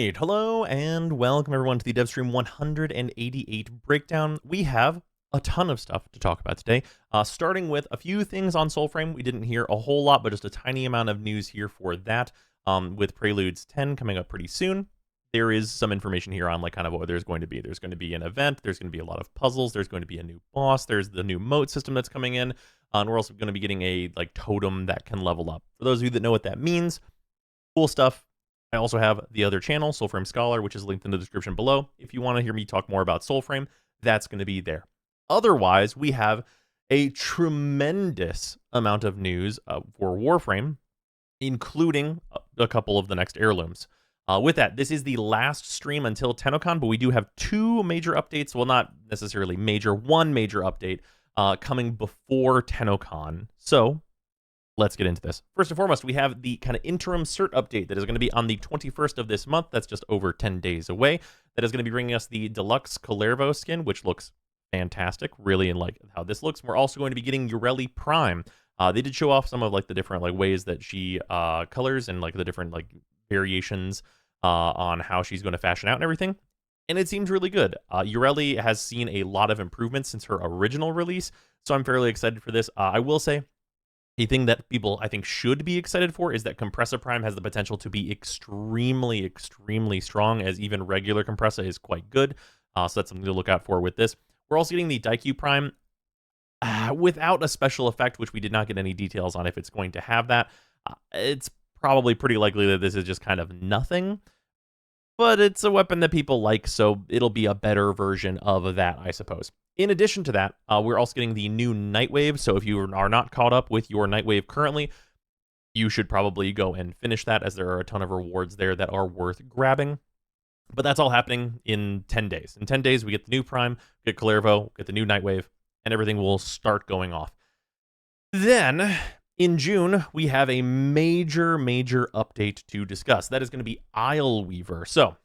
right, hello and welcome everyone to the Devstream 188 breakdown. We have a ton of stuff to talk about today, starting with a few things on Soulframe. We didn't hear a whole lot, but just a tiny amount of news here for that, with Preludes 10 coming up pretty soon. There is some information here on like kind of what there's going to be. There's going to be an event, there's going to be a lot of puzzles, there's going to be a new boss, there's the new moat system that's coming in, and we're also going to be getting a like totem that can level up. For those of you that know what that means, cool stuff. I also have the other channel, Soulframe Scholar, which is linked in the description below. If you want to hear me talk more about Soulframe, that's going to be there. Otherwise, we have a tremendous amount of news for Warframe, including a couple of the next heirlooms. With that, this is the last stream until Tennocon, but we do have two major updates. Well, not necessarily major, one major update coming before Tennocon. So let's get into this. First and foremost, we have the kind of interim cert update that is going to be on the 21st of this month. That's just over 10 days away. That is going to be bringing us the deluxe Kalervo skin, which looks fantastic. Really like how this looks. We're also going to be getting Ureli Prime. They did show off some of like the different like ways that she colors and like the different like variations on how she's going to fashion out and everything. And it seems really good. Ureli has seen a lot of improvements since her original release, so I'm fairly excited for this. I will say, the thing that people, I think, should be excited for is that Compressor Prime has the potential to be extremely, extremely strong, as even regular Compressor is quite good. So that's something to look out for with this. We're also getting the Daikyu Prime without a special effect, which we did not get any details on if it's going to have that. It's probably pretty likely that this is just kind of nothing, but it's a weapon that people like, so it'll be a better version of that, I suppose. In addition to that, we're also getting the new Nightwave, so if you are not caught up with your Nightwave currently, you should probably go and finish that, as there are a ton of rewards there that are worth grabbing. But that's all happening in 10 days. In 10 days, we get the new Prime, get Kalervo, get the new Nightwave, and everything will start going off. Then, in June, we have a major, major update to discuss. That is going to be Isle Weaver. So,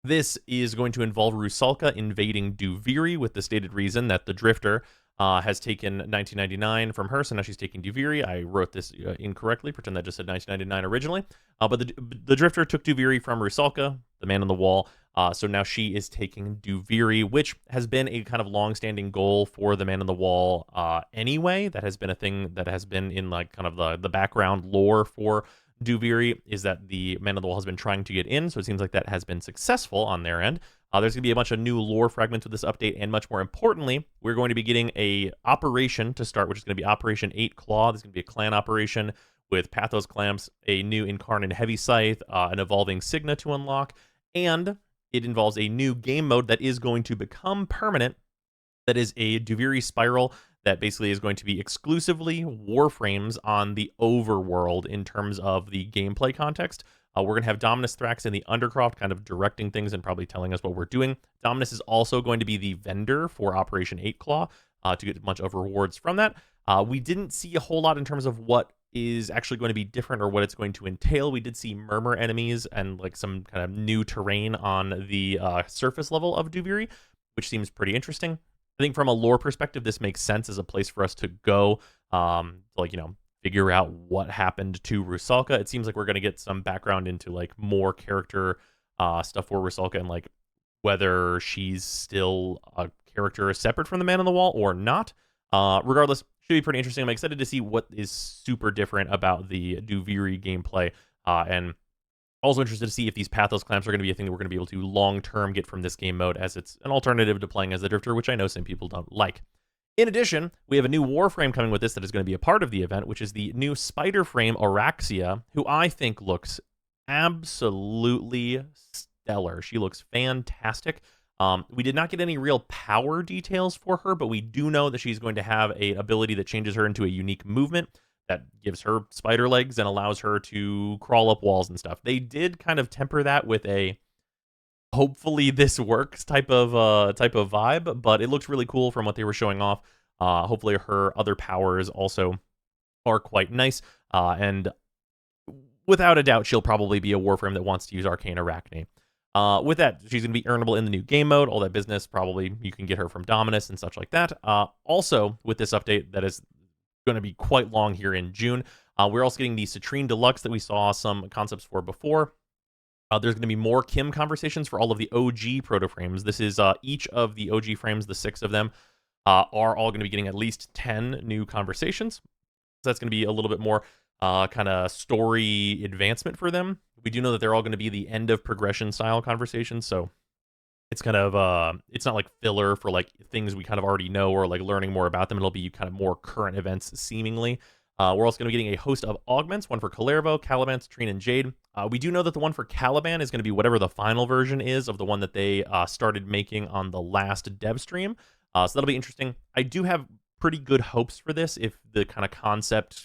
this is going to involve Rusalka invading Duviri, with the stated reason that the Drifter has taken 1999 from her, so now she's taking Duviri. I wrote this incorrectly, pretend that just said 1999 originally. But the Drifter took Duviri from Rusalka, the man on the wall, so now she is taking Duviri, which has been a kind of long-standing goal for the man on the wall anyway. That has been a thing that has been in like kind of the background lore for Duviri, is that the Man on the Wall has been trying to get in, so it seems like that has been successful on their end. There's going to be a bunch of new lore fragments with this update, and much more importantly, we're going to be getting a operation to start, which is going to be Operation 8 Claw. This is going to be a clan operation with Pathos Clamps, a new Incarnate Heavy Scythe, an evolving Signa to unlock, and it involves a new game mode that is going to become permanent. That is a Duviri Spiral that basically is going to be exclusively Warframes on the overworld in terms of the gameplay context. We're going to have Dominus Thrax in the Undercroft kind of directing things and probably telling us what we're doing. Dominus is also going to be the vendor for Operation 8 Claw to get a bunch of rewards from that. We didn't see a whole lot in terms of what is actually going to be different or what it's going to entail. We did see murmur enemies and like some kind of new terrain on the surface level of Duviri, which seems pretty interesting. I think from a lore perspective, this makes sense as a place for us to go, like, you know, figure out what happened to Rusalka. It seems like we're going to get some background into like more character stuff for Rusalka and like whether she's still a character separate from the Man on the Wall or not. Regardless, should be pretty interesting. I'm excited to see what is super different about the Duviri gameplay, and also interested to see if these Pathos Clamps are going to be a thing that we're going to be able to long-term get from this game mode, as it's an alternative to playing as the Drifter, which I know some people don't like. In addition, we have a new Warframe coming with this that is going to be a part of the event, which is the new Spider Frame Araxia, who I think looks absolutely stellar. She looks fantastic. We did not get any real power details for her, but we do know that she's going to have an ability that changes her into a unique movement that gives her spider legs and allows her to crawl up walls and stuff. They did kind of temper that with a hopefully this works type of vibe, but it looks really cool from what they were showing off. Hopefully her other powers also are quite nice, and without a doubt, she'll probably be a Warframe that wants to use Arcane Arachne. With that, she's going to be earnable in the new game mode, all that business. Probably you can get her from Dominus and such like that. Also, with this update that is going to be quite long here in June, we're also getting the Citrine Deluxe that we saw some concepts for before. There's going to be more Kim conversations for all of the OG proto frames. This is each of the OG frames, the 6 of them, are all going to be getting at least 10 new conversations. So that's going to be a little bit more kind of story advancement for them. We do know that they're all going to be the end of progression style conversations, so it's kind of it's not like filler for like things we kind of already know or like learning more about them. It'll be kind of more current events seemingly. We're also going to be getting a host of augments, one for Kalervo, Caliban, Citrine, and Jade. We do know that the one for Caliban is going to be whatever the final version is of the one that they started making on the last Devstream. So that'll be interesting. I do have pretty good hopes for this if the kind of concept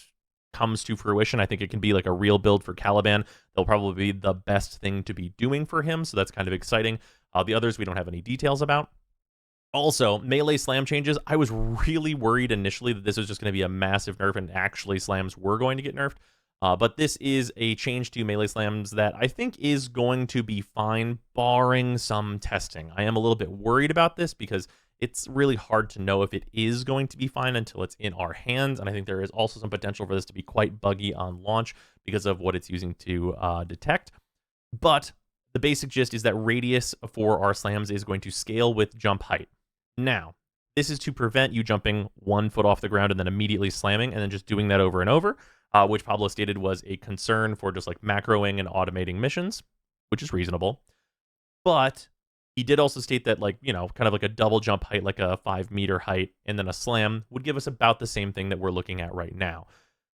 comes to fruition. I think it can be like a real build for Caliban. They'll probably be the best thing to be doing for him, so that's kind of exciting. The others we don't have any details about. Also, melee slam changes. I was really worried initially that this was just going to be a massive nerf and actually slams were going to get nerfed. But this is a change to melee slams that I think is going to be fine, barring some testing. I am a little bit worried about this because it's really hard to know if it is going to be fine until it's in our hands. And I think there is also some potential for this to be quite buggy on launch because of what it's using to detect. But the basic gist is that radius for our slams is going to scale with jump height. Now, this is to prevent you jumping 1 foot off the ground and then immediately slamming and then just doing that over and over, which Pablo stated was a concern for just like macroing and automating missions, which is reasonable. But he did also state that, like, you know, kind of like a double jump height, like a 5-meter height, and then a slam would give us about the same thing that we're looking at right now.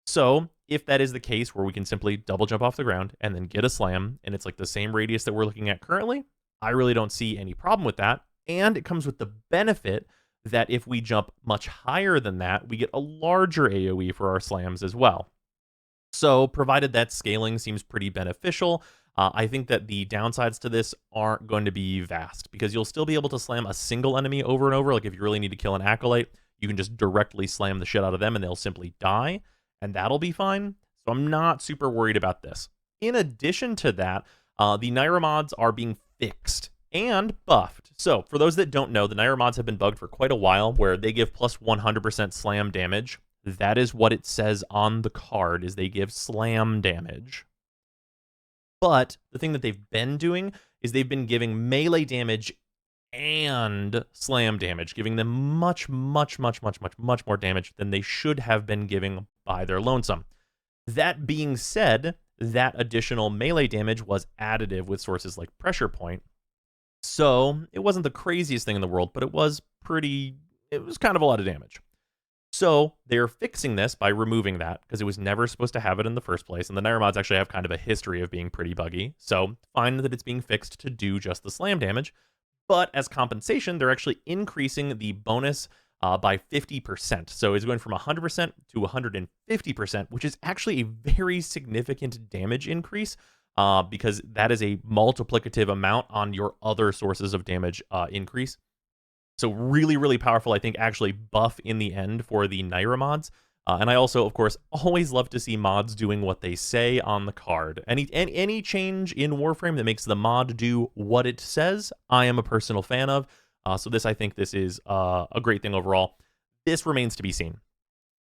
So if that is the case where we can simply double jump off the ground and then get a slam, and it's like the same radius that we're looking at currently, I really don't see any problem with that. And it comes with the benefit that if we jump much higher than that, we get a larger AoE for our slams as well. So provided that scaling seems pretty beneficial, I think that the downsides to this aren't going to be vast because you'll still be able to slam a single enemy over and over. Like if you really need to kill an Acolyte, you can just directly slam the shit out of them and they'll simply die, and that'll be fine. So I'm not super worried about this. In addition to that, the Naira mods are being fixed and buffed. So for those that don't know, the Naira mods have been bugged for quite a while where they give plus 100% slam damage. That is what it says on the card, is they give slam damage. But the thing that they've been doing is they've been giving melee damage and slam damage, giving them much more damage than they should have been giving by their lonesome. That being said, that additional melee damage was additive with sources like Pressure Point. So it wasn't the craziest thing in the world, but it was kind of a lot of damage. So they're fixing this by removing that because it was never supposed to have it in the first place. And the Naira mods actually have kind of a history of being pretty buggy. So fine that it's being fixed to do just the slam damage. But as compensation, they're actually increasing the bonus by 50%. So it's going from 100% to 150%, which is actually a very significant damage increase because that is a multiplicative amount on your other sources of damage increase. So really powerful, I think, actually buff in the end for the Naira mods. And I also, of course, always love to see mods doing what they say on the card. Any change in Warframe that makes the mod do what it says, I am a personal fan of. So I think this is a great thing overall. This remains to be seen.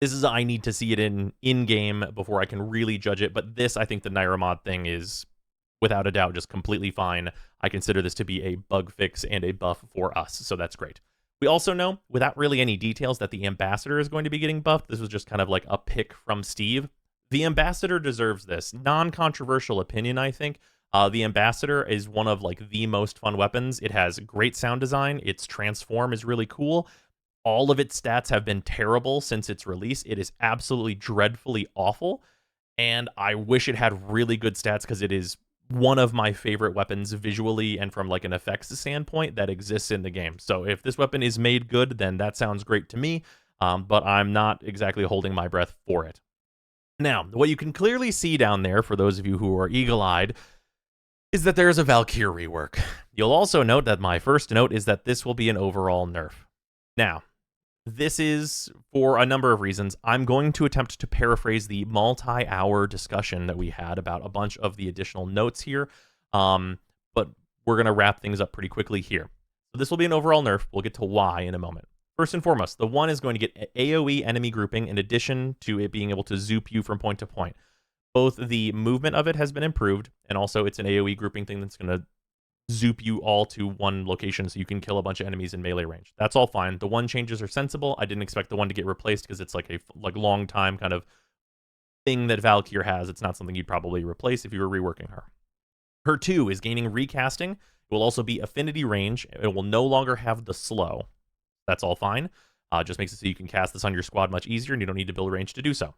I need to see it in-game before I can really judge it. But this, I think the Naira mod thing is, without a doubt, just completely fine. I consider this to be a bug fix and a buff for us, so that's great. We also know, without really any details, that the Ambassador is going to be getting buffed. This was just kind of like a pick from Steve. The Ambassador deserves this. Non-controversial opinion, I think. The Ambassador is one of like the most fun weapons. It has great sound design. Its transform is really cool. All of its stats have been terrible since its release. It is absolutely dreadfully awful. And I wish it had really good stats because it is one of my favorite weapons visually and from like an effects standpoint that exists in the game. So if this weapon is made good, then that sounds great to me, but I'm not exactly holding my breath for it. Now, what you can clearly see down there, for those of you who are eagle-eyed, is that there's a Valkyrie rework. You'll also note that my first note is that this will be an overall nerf. Now, this is for a number of reasons. I'm going to attempt to paraphrase the multi-hour discussion that we had about a bunch of the additional notes here, but we're going to wrap things up pretty quickly here. So this will be an overall nerf. We'll get to why in a moment. First and foremost, the one is going to get AoE enemy grouping in addition to it being able to zoop you from point to point. Both the movement of it has been improved, and also it's an AoE grouping thing that's going to zoop you all to one location so you can kill a bunch of enemies in melee range. That's all fine. The one changes are sensible. I didn't expect the one to get replaced because it's like a long time kind of thing that Valkyr has. It's not something you'd probably replace if you were reworking her. Her 2 is gaining recasting. It will also be affinity range. It will no longer have the slow. That's all fine. Just makes it so you can cast this on your squad much easier and you don't need to build range to do so.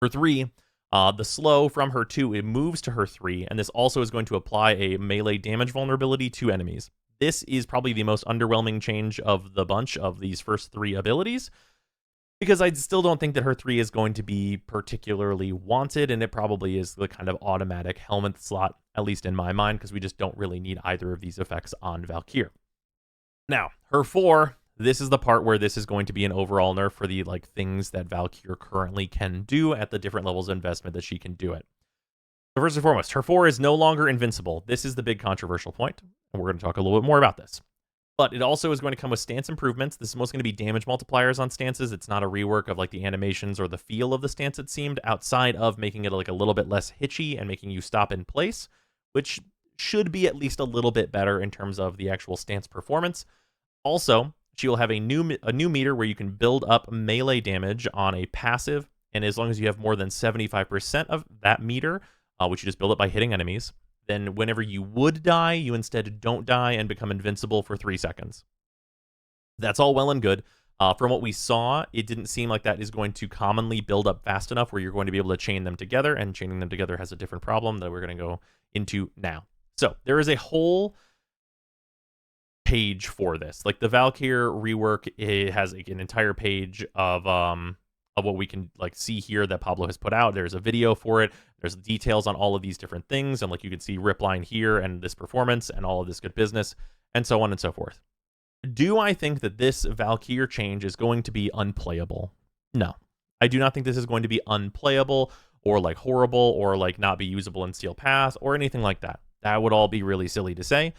Her 3, the slow from her 2, it moves to her 3, and this also is going to apply a melee damage vulnerability to enemies. This is probably the most underwhelming change of the bunch of these first 3 abilities, because I still don't think that her 3 is going to be particularly wanted, and it probably is the kind of automatic helmet slot, at least in my mind, because we just don't really need either of these effects on Valkyr. Now, her 4, this is the part where this is going to be an overall nerf for the things that Valkyr currently can do at the different levels of investment that she can do it. So first and foremost, her 4 is no longer invincible. This is the big controversial point, and we're going to talk a little bit more about this. But it also is going to come with stance improvements. This is mostly going to be damage multipliers on stances. It's not a rework of the animations or the feel of the stance, it seemed, outside of making it a little bit less hitchy and making you stop in place, which should be at least a little bit better in terms of the actual stance performance. Also, she will have a new meter where you can build up melee damage on a passive, and as long as you have more than 75% of that meter, which you just build up by hitting enemies, then whenever you would die, you instead don't die and become invincible for 3 seconds. That's all well and good. From what we saw, it didn't seem like that is going to commonly build up fast enough where you're going to be able to chain them together, and chaining them together has a different problem that we're going to go into now. So there is a whole page for this. The Valkyr rework, it has an entire page of what we can see here that Pablo has put out. There's a video for it. There's details on all of these different things, and you can see Ripline here and this performance and all of this good business and so on and so forth. Do I think that this Valkyr change is going to be unplayable? No. I do not think this is going to be unplayable or horrible or not be usable in Steel Path or anything like that. That would all be really silly to say.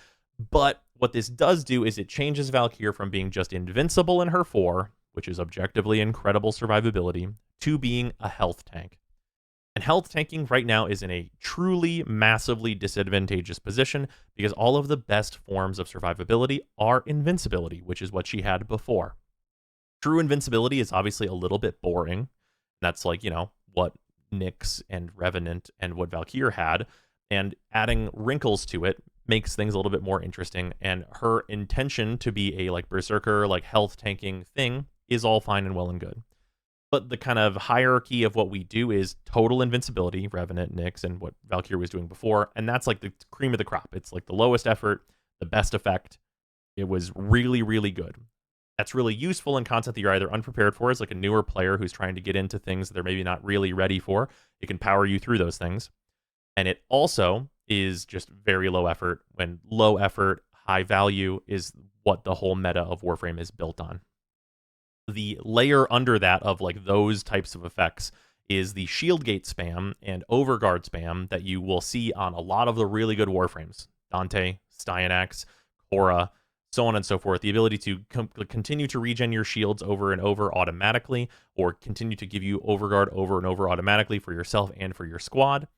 But what this does do is it changes Valkyr from being just invincible in her 4, which is objectively incredible survivability, to being a health tank. And health tanking right now is in a truly massively disadvantageous position because all of the best forms of survivability are invincibility, which is what she had before. True invincibility is obviously a little bit boring. That's what Nyx and Revenant and what Valkyr had, and adding wrinkles to it makes things a little bit more interesting, and her intention to be a berserker health tanking thing is all fine and well and good. But the kind of hierarchy of what we do is total invincibility, Revenant, Nyx, and what Valkyr was doing before, and that's the cream of the crop. It's the lowest effort, the best effect. It was really, really good. That's really useful in content that you're either unprepared for, as a newer player who's trying to get into things that they're maybe not really ready for. It can power you through those things. And it also is just very low effort, when low effort, high value is what the whole meta of Warframe is built on. The layer under that of those types of effects is the shield gate spam and overguard spam that you will see on a lot of the really good Warframes. Dante, Styanax, Korra, so on and so forth. The ability to continue to regen your shields over and over automatically, or continue to give you overguard over and over automatically for yourself and for your squad,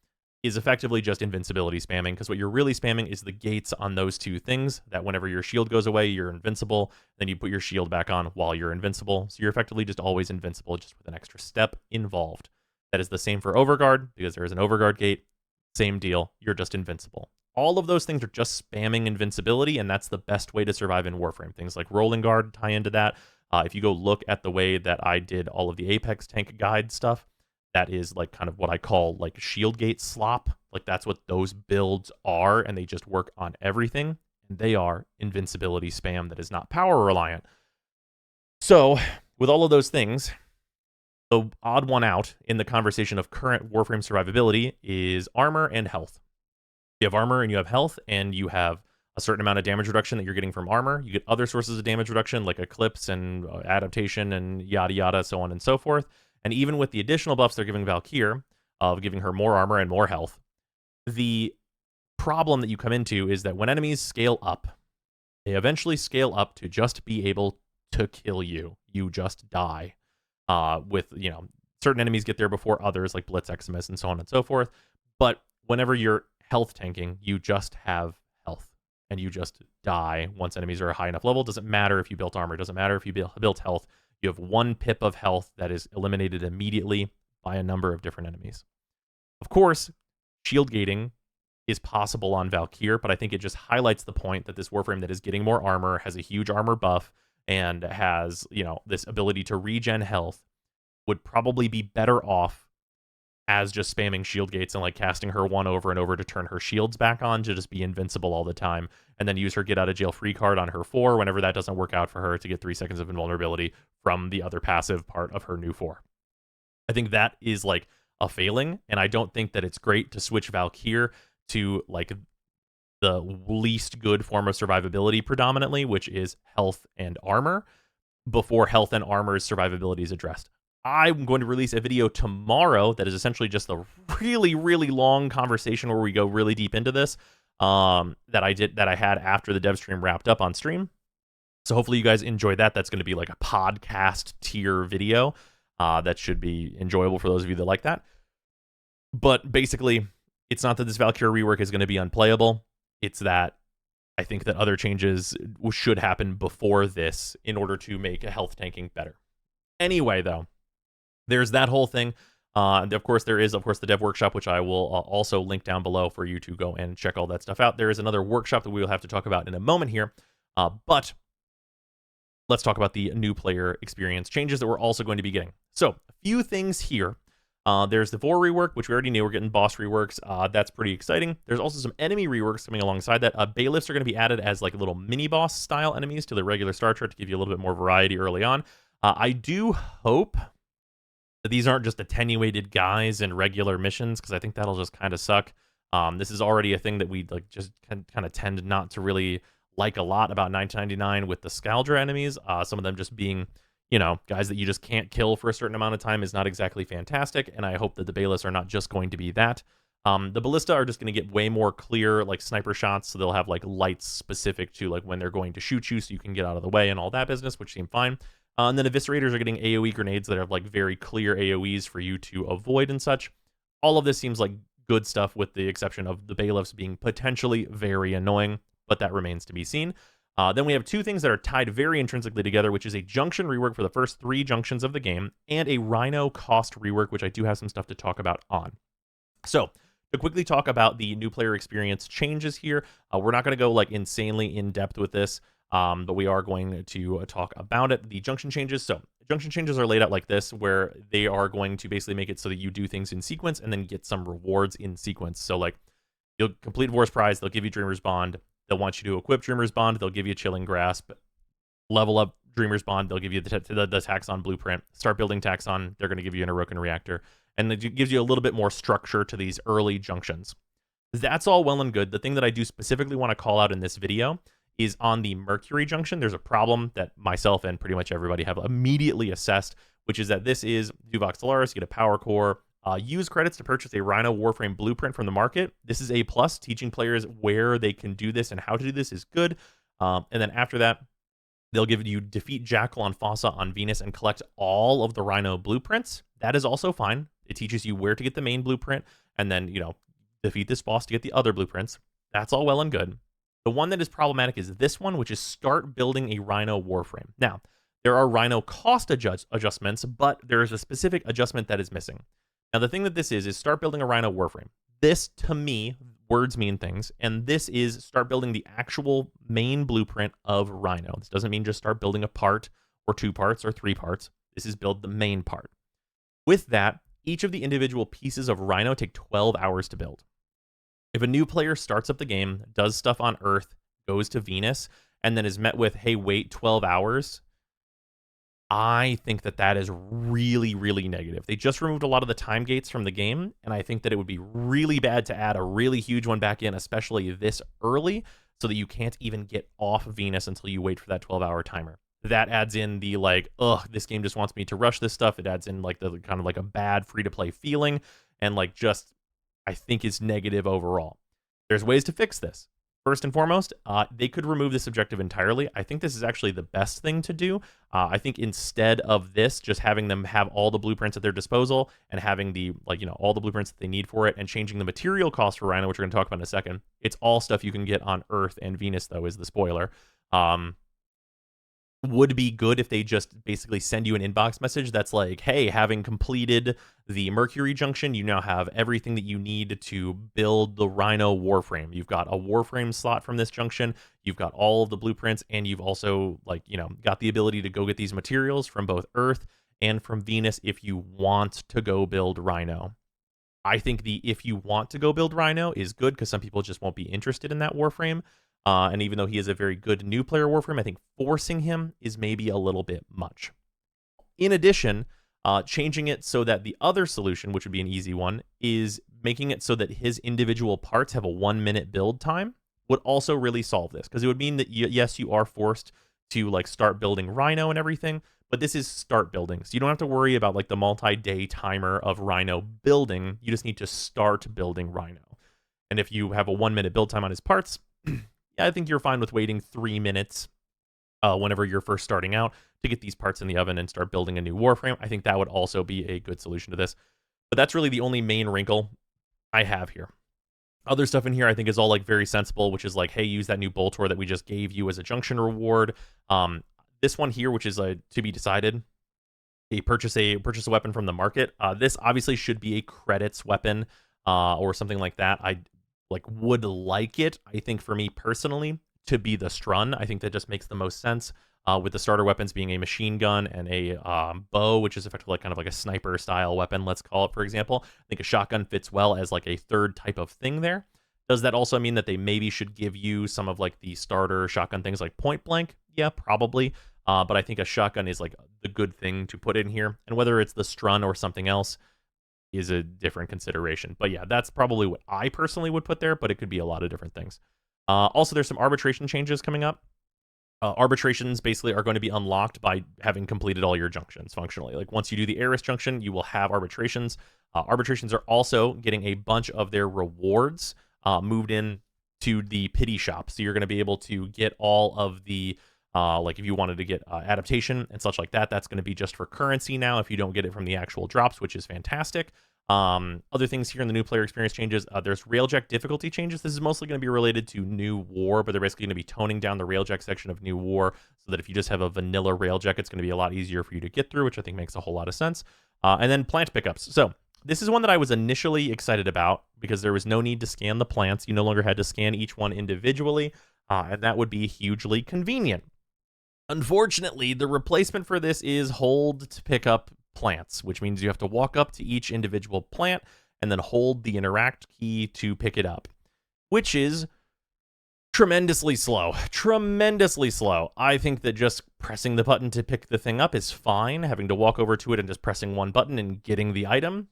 is effectively just invincibility spamming, because what you're really spamming is the gates on those two things, that whenever your shield goes away, you're invincible, then you put your shield back on while you're invincible, so you're effectively just always invincible, just with an extra step involved. That is the same for overguard, because there is an overguard gate, same deal, you're just invincible. All of those things are just spamming invincibility, and that's the best way to survive in Warframe. Things like Rolling Guard tie into that. If you go look at the way that I did all of the Apex tank guide stuff, that is kind of what I call shield gate slop. That's what those builds are, and they just work on everything. And they are invincibility spam that is not power reliant. So with all of those things, the odd one out in the conversation of current Warframe survivability is armor and health. You have armor and you have health, and you have a certain amount of damage reduction that you're getting from armor. You get other sources of damage reduction like Eclipse and adaptation and yada yada, so on and so forth. And even with the additional buffs they're giving Valkyr, of giving her more armor and more health, the problem that you come into is that when enemies scale up, they eventually scale up to just be able to kill you. You just die. With, certain enemies get there before others, like Blitz, Eximus, and so on and so forth. But whenever you're health tanking, you just have health, and you just die once enemies are a high enough level. Doesn't matter if you built armor, doesn't matter if you built health. You have 1 pip of health that is eliminated immediately by a number of different enemies. Of course, shield gating is possible on Valkyr, but I think it just highlights the point that this Warframe that is getting more armor, has a huge armor buff, and has, you know, this ability to regen health, would probably be better off as just spamming shield gates and like casting her 1 over and over to turn her shields back on to just be invincible all the time, and then use her get out of jail free card on her 4 whenever that doesn't work out for her to get 3 seconds of invulnerability from the other passive part of her new 4. I think that is like a failing, and I don't think that it's great to switch Valkyr to like the least good form of survivability predominantly, which is health and armor, before health and armor's survivability is addressed. I'm going to release a video tomorrow that is essentially just a really, really long conversation where we go really deep into this that I had after the dev stream wrapped up on stream. So hopefully you guys enjoy that. That's going to be like a podcast tier video that should be enjoyable for those of you that like that. But basically, it's not that this Valkyr rework is going to be unplayable. It's that I think that other changes should happen before this in order to make a health tanking better. Anyway, though, there's that whole thing. And of course, there is, the dev workshop, which I will also link down below for you to go and check all that stuff out. There is another workshop that we will have to talk about in a moment here. But let's talk about the new player experience changes that we're also going to be getting. So a few things here. There's the Vor rework, which we already knew. We're getting boss reworks. That's pretty exciting. There's also some enemy reworks coming alongside that. Bailiffs are going to be added as like little mini boss style enemies to the regular star chart to give you a little bit more variety early on. I do hope that these aren't just attenuated guys in regular missions, because I think that'll just kind of suck. This is already a thing that we like just kind of tend not to really like a lot about 1999 with the Scaldra enemies. Some of them just being, you know, guys that you just can't kill for a certain amount of time is not exactly fantastic, and I hope that the Bailiffs are not just going to be that. The Ballista are just going to get way more clear, like, sniper shots, so they'll have, like, lights specific to, like, when they're going to shoot you, so you can get out of the way and all that business, which seem fine. And then Eviscerators are getting AoE grenades that have, like, very clear AoEs for you to avoid and such. All of this seems like good stuff, with the exception of the Bailiffs being potentially very annoying, but that remains to be seen. Then we have two things that are tied very intrinsically together, which is a junction rework for the first 3 junctions of the game, and a Rhino cost rework, which I do have some stuff to talk about on. So, to quickly talk about the new player experience changes here, we're not going to go like insanely in depth with this, but we are going to talk about it. The junction changes. So, junction changes are laid out like this, where they are going to basically make it so that you do things in sequence and then get some rewards in sequence. So, like, you'll complete Vor's Prize, they'll give you Dreamer's Bond. They'll want you to equip Dreamer's Bond. They'll give you Chilling Grasp. Level up Dreamer's Bond. They'll give you the Taxon Blueprint. Start building Taxon. They're going to give you an Orokin Reactor. And it gives you a little bit more structure to these early junctions. That's all well and good. The thing that I do specifically want to call out in this video is on the Mercury junction. There's a problem that myself and pretty much everybody have immediately assessed, which is that this is Duvox Stellaris. You get a power core. Use credits to purchase a Rhino Warframe blueprint from the market. This is A+. Teaching players where they can do this and how to do this is good. And then after that, they'll give you defeat Jackal on Fossa on Venus and collect all of the Rhino blueprints. That is also fine. It teaches you where to get the main blueprint and then, you know, defeat this boss to get the other blueprints. That's all well and good. The one that is problematic is this one, which is start building a Rhino Warframe. Now, there are Rhino cost adjustments, but there is a specific adjustment that is missing. Now, the thing that this is start building a Rhino Warframe. This, to me, words mean things, and this is start building the actual main blueprint of Rhino. This doesn't mean just start building a part, or 2 parts, or 3 parts. This is build the main part. With that, each of the individual pieces of Rhino take 12 hours to build. If a new player starts up the game, does stuff on Earth, goes to Venus, and then is met with, hey, wait 12 hours, I think that that is really, really negative. They just removed a lot of the time gates from the game, and I think that it would be really bad to add a really huge one back in, especially this early, so that you can't even get off Venus until you wait for that 12-hour timer. That adds in the, like, ugh, this game just wants me to rush this stuff. It adds in, like, the kind of like a bad free-to-play feeling, and, like, just, I think is negative overall. There's ways to fix this. First and foremost, they could remove this objective entirely. I think this is actually the best thing to do. I think instead of this, just having them have all the blueprints at their disposal and having the, like, you know, all the blueprints that they need for it and changing the material cost for Rhino, which we're going to talk about in a second. It's all stuff you can get on Earth and Venus, though, is the spoiler. Would be good if they just basically send you an inbox message that's like, hey, having completed the Mercury junction, you now have everything that you need to build the Rhino Warframe. You've got a Warframe slot from this junction, you've got all of the blueprints, and you've also, like, you know, got the ability to go get these materials from both Earth and from Venus if you want to go build Rhino. I think the if you want to go build Rhino is good because some people just won't be interested in that Warframe. And even though he is a very good new player Warframe, I think forcing him is maybe a little bit much. In addition, changing it so that the other solution, which would be an easy one, is making it so that his individual parts have a 1-minute build time would also really solve this. Because it would mean that, yes, you are forced to, like, start building Rhino and everything, but this is start building. So you don't have to worry about, like, the multi-day timer of Rhino building. You just need to start building Rhino. And if you have a 1-minute build time on his parts, yeah, I think you're fine with waiting 3 minutes whenever you're first starting out to get these parts in the oven and start building a new Warframe. I think that would also be a good solution to this. But that's really the only main wrinkle I have here. Other stuff in here I think is all, like, very sensible, which is like, hey, use that new Boltor that we just gave you as a junction reward. This one here, which is to be decided, purchase a weapon from the market. This obviously should be a credits weapon or something like that. I would like it, I think, for me personally, to be the Strun. I think that just makes the most sense, with the starter weapons being a machine gun and a bow, which is effectively kind of like a sniper style weapon, let's call it, for example. I think a shotgun fits well as, like, a third type of thing there. Does that also mean that they maybe should give you some of, like, the starter shotgun things like point blank? Yeah, probably. But I think a shotgun is, like, the good thing to put in here. And whether it's the Strun or something else is a different consideration. But yeah, that's probably what I personally would put there, but it could be a lot of different things. Also, there's some arbitration changes coming up. Arbitrations basically are going to be unlocked by having completed all your junctions functionally. Like, once you do the Eris junction, you will have arbitrations. Arbitrations are also getting a bunch of their rewards moved in to the pity shop. So you're going to be able to get all of the like, if you wanted to get adaptation and such like that, that's going to be just for currency now if you don't get it from the actual drops, which is fantastic. Other things here in the new player experience changes, there's Railjack difficulty changes. This is mostly going to be related to New War, but they're basically going to be toning down the Railjack section of New War so that if you just have a vanilla Railjack, it's going to be a lot easier for you to get through, which I think makes a whole lot of sense. And then plant pickups. So this is one that I was initially excited about because there was no need to scan the plants. You no longer had to scan each one individually, and that would be hugely convenient. Unfortunately, the replacement for this is hold to pick up plants, which means you have to walk up to each individual plant and then hold the interact key to pick it up, which is tremendously slow. Tremendously slow. I think that just pressing the button to pick the thing up is fine. Having to walk over to it and just pressing one button and getting the item,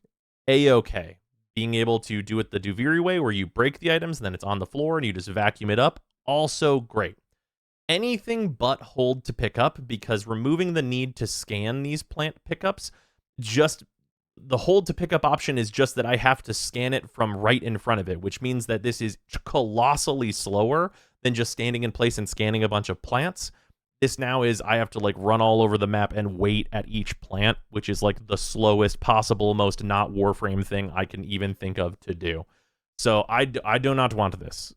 A-okay. Being able to do it the Duviri way, where you break the items and then it's on the floor and you just vacuum it up, also great. Anything but hold to pick up, because removing the need to scan these plant pickups, just the hold to pick up option is just that I have to scan it from right in front of it, which means that this is colossally slower than just standing in place and scanning a bunch of plants. This now is I have to, like, run all over the map and wait at each plant, which is, like, the slowest possible, most not Warframe thing I can even think of to do. So I do not want this.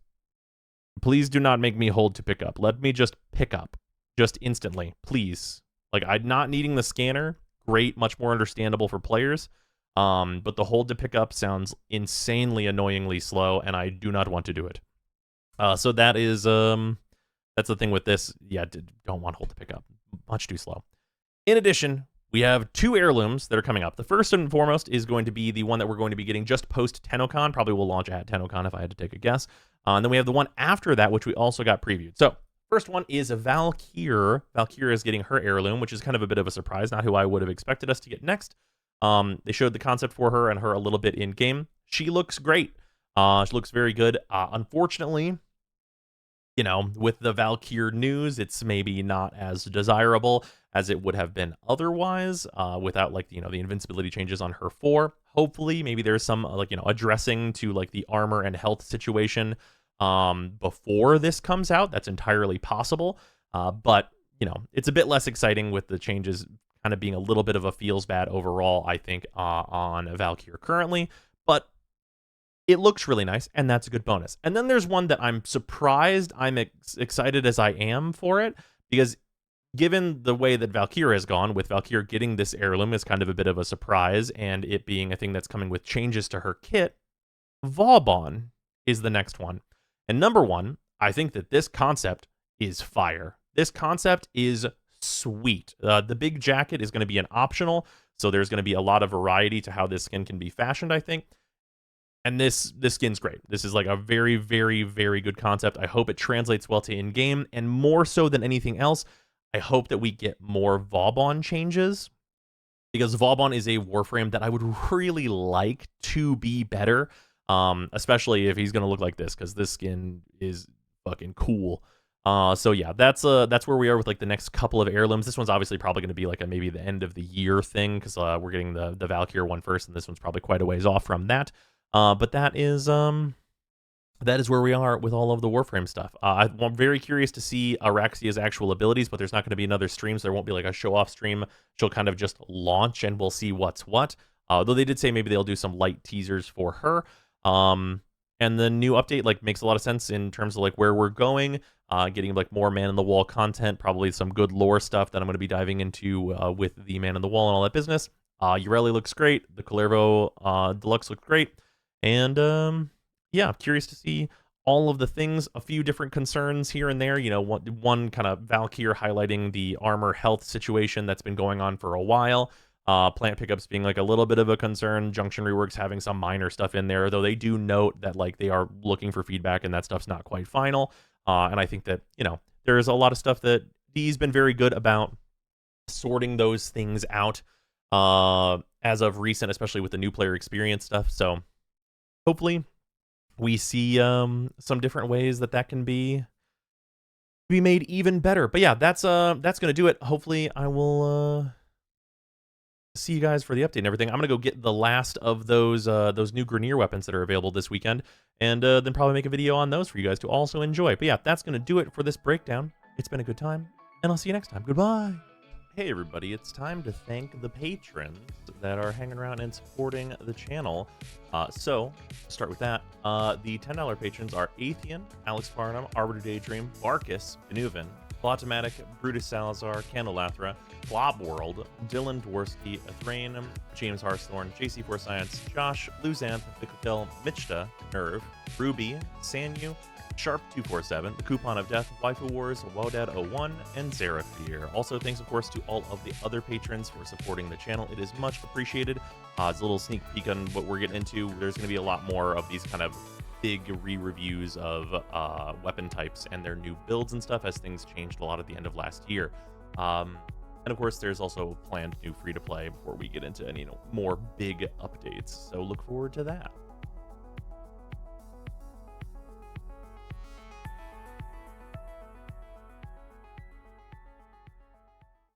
Please do not make me hold to pick up. Let me just pick up just instantly, please. Like, I'm not needing the scanner. Great, much more understandable for players. But the hold to pick up sounds insanely annoyingly slow, and I do not want to do it. So that is that's the thing with this. Yeah, don't want hold to pick up. Much too slow. In addition, we have 2 heirlooms that are coming up. The first and foremost is going to be the one that we're going to be getting just post-Tennocon. Probably will launch at Tennocon if I had to take a guess. And then we have the one after that, which we also got previewed. So first one is Valkyr. Valkyr is getting her heirloom, which is kind of a bit of a surprise, not who I would have expected us to get next. They showed the concept for her and her a little bit in-game. She looks great. She looks very good. Unfortunately, you know, with the Valkyr news, it's maybe not as desirable as it would have been otherwise, without, like, you know, the invincibility changes on her 4. Hopefully, maybe there's some, like, you know, addressing to, like, the armor and health situation before this comes out. That's entirely possible. But, you know, it's a bit less exciting with the changes kind of being a little bit of a feels bad overall, I think, on Valkyr currently. But it looks really nice, and that's a good bonus. And then there's one that I'm surprised I'm excited as I am for it, because given the way that Valkyr has gone, with Valkyr getting this heirloom is kind of a bit of a surprise, and it being a thing that's coming with changes to her kit, Vauban is the next one. And number one, I think that this concept is fire. This concept is sweet. The big jacket is going to be an optional, so there's going to be a lot of variety to how this skin can be fashioned, I think. And this skin's great. This is like a very, very, very good concept. I hope it translates well to in-game, and more so than anything else, I hope that we get more Vauban changes, because Vauban is a Warframe that I would really like to be better, especially if he's going to look like this, because this skin is fucking cool. So yeah, that's where we are with like the next couple of heirlooms. This one's obviously probably going to be like a maybe the end of the year thing, because we're getting the Valkyr one first, and this one's probably quite a ways off from that. But that is where we are with all of the Warframe stuff. I'm very curious to see Araxia's actual abilities, but there's not going to be another stream, so there won't be like a show-off stream. She'll kind of just launch, and we'll see what's what. Though they did say maybe they'll do some light teasers for her. And the new update like makes a lot of sense in terms of like where we're going, getting like more Man in the Wall content, probably some good lore stuff that I'm going to be diving into with the Man in the Wall and all that business. Ureli looks great. The Calervo Deluxe looks great. And yeah, curious to see all of the things. A few different concerns here and there. You know, one kind of Valkyr highlighting the armor health situation that's been going on for a while. Plant pickups being like a little bit of a concern. Junction Reworks having some minor stuff in there, though they do note that like they are looking for feedback and that stuff's not quite final. And I think that, you know, there's a lot of stuff that D's been very good about sorting those things out as of recent, especially with the new player experience stuff. So hopefully we see some different ways that can be made even better. But yeah, that's gonna do it. Hopefully I will see you guys for the update and everything. I'm gonna go get the last of those new Grineer weapons that are available this weekend, and then probably make a video on those for you guys to also enjoy. But yeah, that's gonna do it for this breakdown. It's been a good time, and I'll see you next time. Goodbye. Hey everybody, it's time to thank the patrons that are hanging around and supporting the channel. So, start with that. The $10 patrons are Atheon, Alex Farnham, Arbiter Daydream, Barkus, Benuven, Plotomatic, Brutus Salazar, Candelathra, Blob World, Dylan Dworsky, Athrain, James Harthorn, JC4 Science, Josh, Luzanth, Bicklekill, Michta, Nerve, Ruby, Sanyu, Sharp247, The Coupon of Death, Waifu Wars, Wodad01, and Zeraphir. Also, thanks, of course, to all of the other patrons for supporting the channel. It is much appreciated. It's a little sneak peek on what we're getting into. There's going to be a lot more of these kind of big re-reviews of weapon types and their new builds and stuff, as things changed a lot at the end of last year. And of course, there's also planned new free-to-play before we get into any more big updates. So look forward to that.